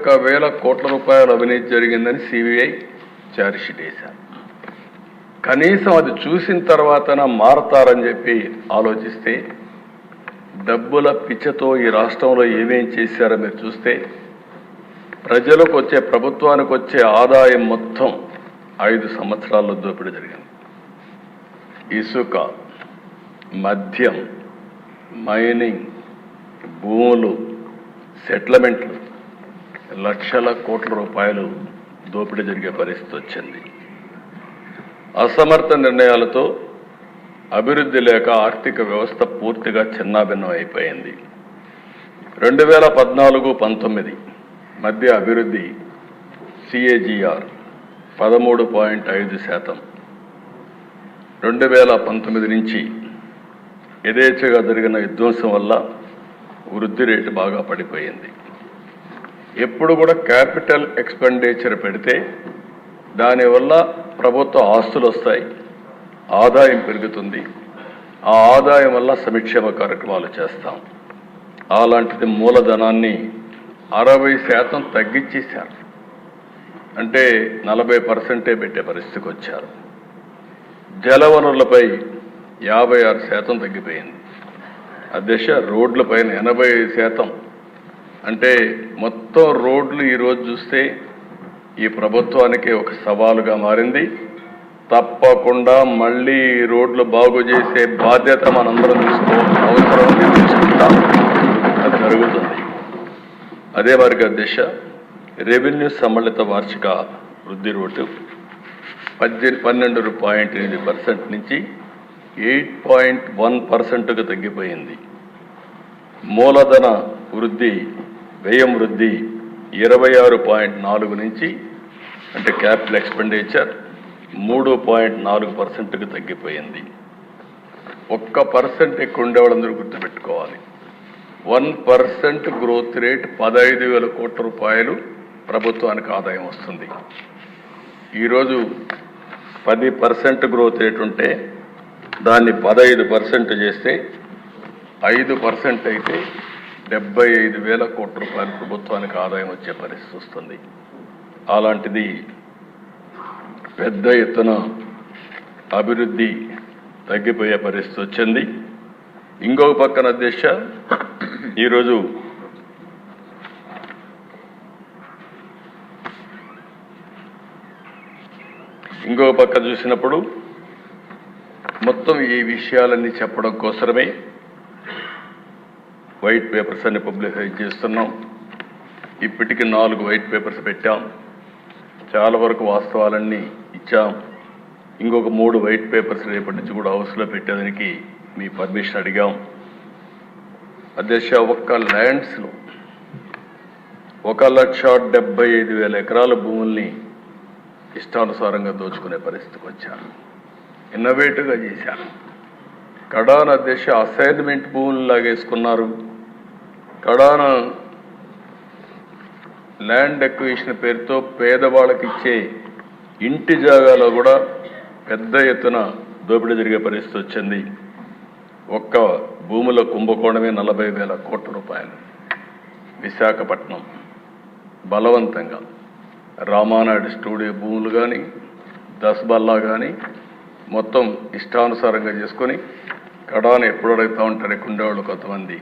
21,000 కోట్ల రూపాయల అవినీతి జరిగిందని సిబిఐ ఛార్జ్షీట్ వేశారు. కనీసం అది చూసిన తర్వాతన మారతారని చెప్పి ఆలోచిస్తే డబ్బుల పిచ్చతో ఈ రాష్ట్రంలో ఏమేం చేశారో మీరు చూస్తే ప్రజలకు వచ్చే, ప్రభుత్వానికి వచ్చే ఆదాయం మొత్తం 5 సంవత్సరాల్లో దోపిడీ జరిగింది. ఇసుక, మద్యం, మైనింగ్, భూములు, సెటిల్మెంట్లు, లక్షల కోట్ల రూపాయలు దోపిడీ జరిగే పరిస్థితి వచ్చింది. అసమర్థ నిర్ణయాలతో అభివృద్ధి లేక ఆర్థిక వ్యవస్థ పూర్తిగా చిన్నాభిన్నం అయిపోయింది. 2014-19 మధ్య అభివృద్ధి CAGR 13.5%. 2019 నుంచి యథేచ్ఛగా జరిగిన విధ్వంసం వల్ల వృద్ధి రేటు బాగా పడిపోయింది. ఎప్పుడు కూడా క్యాపిటల్ ఎక్స్పెండిచర్ పెడితే దానివల్ల ప్రభుత్వ ఆస్తులు వస్తాయి, ఆదాయం పెరుగుతుంది. ఆ ఆదాయం వల్ల సంక్షేమ కార్యక్రమాలు చేస్తాం. అలాంటిది మూలధనాన్ని 60% తగ్గించేశారు. అంటే 40% పెట్టే పరిస్థితికి వచ్చారు. జలవనరులపై 56% తగ్గిపోయింది. అధ్యక్ష, రోడ్లపైన 85%. అంటే మొత్తం రోడ్లు ఈరోజు చూస్తే ఈ ప్రభుత్వానికి ఒక సవాలుగా మారింది. తప్పకుండా మళ్ళీ రోడ్లు బాగు చేసే బాధ్యత మనందరం తీసుకోవాల్సిన అవసరం ఉంది, తీసుకుంటాం. అది జరుగుతుంది. అదే వారికి అధ్యక్ష, రెవెన్యూ సమ్మిళిత వార్షిక వృద్ధి రేటు 12.8% నుంచి 8.1%కు తగ్గిపోయింది. మూలధన వృద్ధి, వ్యయం వృద్ధి 26.4 నుంచి, అంటే క్యాపిటల్ ఎక్స్పెండిచర్ 3.4%కు తగ్గిపోయింది. 1% ఎక్కువ ఉండేవాళ్ళందరూ గుర్తుపెట్టుకోవాలి. 1% గ్రోత్ రేట్ 15,000 కోట్ల రూపాయలు ప్రభుత్వానికి ఆదాయం వస్తుంది. ఈరోజు 10% గ్రోత్ రేట్ ఉంటే దాన్ని 15% చేస్తే 5% అయితే 75,000 కోట్ల రూపాయలు ప్రభుత్వానికి ఆదాయం వచ్చే పరిస్థితి వస్తుంది. అలాంటిది పెద్ద ఎత్తున అభివృద్ధి తగ్గిపోయే పరిస్థితి వచ్చింది. ఇంకొక పక్కన అధ్యక్ష, ఈరోజు ఇంకొక పక్క చూసినప్పుడు మొత్తం ఈ విషయాలన్నీ చెప్పడం కోసమే వైట్ పేపర్స్ అన్ని పబ్లిసైజ్ చేస్తున్నాం. ఇప్పటికి 4 వైట్ పేపర్స్ పెట్టాం. చాలా వరకు వాస్తవాలన్నీ ఇచ్చాం. ఇంకొక 3 వైట్ పేపర్స్ రేపటి నుంచి కూడా హౌస్లో పెట్టేదానికి మీ పర్మిషన్ అడిగాం. అధ్యక్ష, ఒక్క ల్యాండ్స్లో 1,75,000 ఎకరాల భూముల్ని ఇష్టానుసారంగా దోచుకునే పరిస్థితికి వచ్చారు. ఇన్నోవేటివ్గా చేశారు. కడాన అధ్యక్ష అసైన్మెంట్ భూములు లాగేసుకున్నారు. కడాన ల్యాండ్ ఎక్విజిషన్ పేరుతో పేదవాళ్ళకి ఇచ్చే ఇంటి జాగాలో కూడా పెద్ద ఎత్తున దోపిడీ జరిగే పరిస్థితి వచ్చింది. ఒక్క భూముల కుంభకోణమే 40,000 కోట్ల రూపాయలు. విశాఖపట్నం బలవంతంగా రామానాయుడు స్టూడియో భూములు కానీ, దస్బల్లా కానీ మొత్తం ఇష్టానుసారంగా చేసుకొని కడాన ఎప్పుడు అడుగుతూ ఉంటారు కుండేవాళ్ళు కొంతమంది.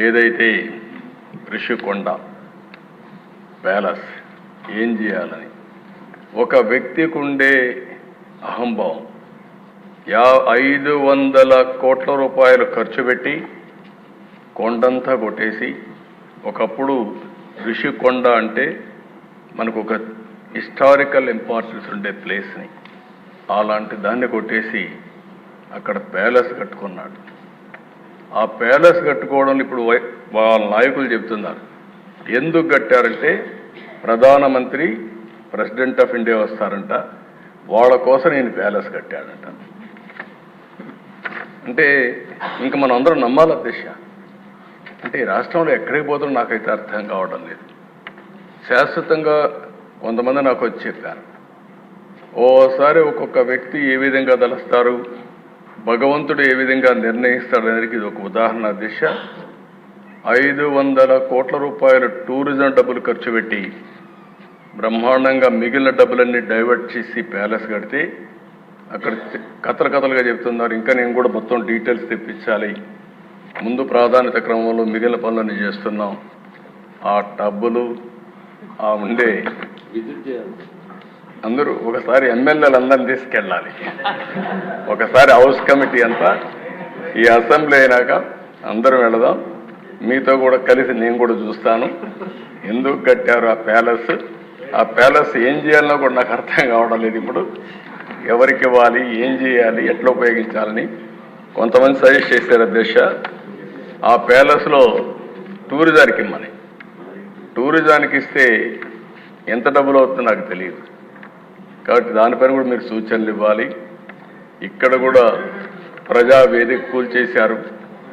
ఏదైతే ఋషికొండ ప్యాలెస్ ఏం చేయాలని ఒక వ్యక్తికి ఉండే అహంభావం 500 కోట్ల రూపాయలు ఖర్చు పెట్టి కొండంతా కొట్టేసి, ఒకప్పుడు ఋషికొండ అంటే మనకు ఒక హిస్టారికల్ ఇంపార్టెన్స్ ఉండే ప్లేస్ని, అలాంటి దాన్ని కొట్టేసి అక్కడ ప్యాలెస్ కట్టుకున్నాడు. ఆ ప్యాలెస్ కట్టుకోవడం ఇప్పుడు వాళ్ళ నాయకులు చెప్తున్నారు. ఎందుకు కట్టారంటే ప్రధానమంత్రి, ప్రెసిడెంట్ ఆఫ్ ఇండియా వస్తారంట, వాళ్ళ కోసం నేను ప్యాలెస్ కట్టాడంట. అంటే ఇంకా మనం అందరం నమ్మాలి అధ్యక్ష. అంటే ఈ రాష్ట్రంలో ఎక్కడికి పోతుందో నాకైతే అర్థం కావడం లేదు. శాశ్వతంగా కొంతమంది నాకు వచ్చి చెప్పారు, ఓసారి ఒక్కొక్క వ్యక్తి ఏ విధంగా తలస్తారు, భగవంతుడు ఏ విధంగా నిర్ణయిస్తాడనేది ఇది ఒక ఉదాహరణ దిశ. 500 కోట్ల రూపాయలు టూరిజం డబ్బులు ఖర్చు పెట్టి బ్రహ్మాండంగా మిగిలిన డబ్బులన్నీ డైవర్ట్ చేసి ప్యాలెస్ కడితే అక్కడ కథలుగా చెప్తున్నారు. ఇంకా నేను కూడా మొత్తం డీటెయిల్స్ తెప్పించాలి. ముందు ప్రాధాన్యత క్రమంలో మిగిలిన పనులన్నీ చేస్తున్నాం. ఆ డబ్బులు ఆ ఉండే అందరూ ఒకసారి ఎమ్మెల్యేలు అందరిని తీసుకెళ్ళాలి. ఒకసారి హౌస్ కమిటీ అంతా ఈ అసెంబ్లీ అయినాక అందరం వెళదాం. మీతో కూడా కలిసి నేను కూడా చూస్తాను ఎందుకు కట్టారు ఆ ప్యాలెస్ ఏం చేయాలన్నా కూడా నాకు అర్థం కావడం లేదు. ఇప్పుడు ఎవరికి ఇవ్వాలి, ఏం చేయాలి, ఎట్లా ఉపయోగించాలని కొంతమంది సజెస్ట్ చేశారు అధ్యక్ష. ఆ ప్యాలెస్లో టూరిజానికి ఇమ్మని. టూరిజానికి ఇస్తే ఎంత డబ్బులు అవుతుందో నాకు తెలియదు. కాబట్టి దానిపైన కూడా మీరు సూచనలు ఇవ్వాలి. ఇక్కడ కూడా ప్రజా వేదిక కూల్చేశారు.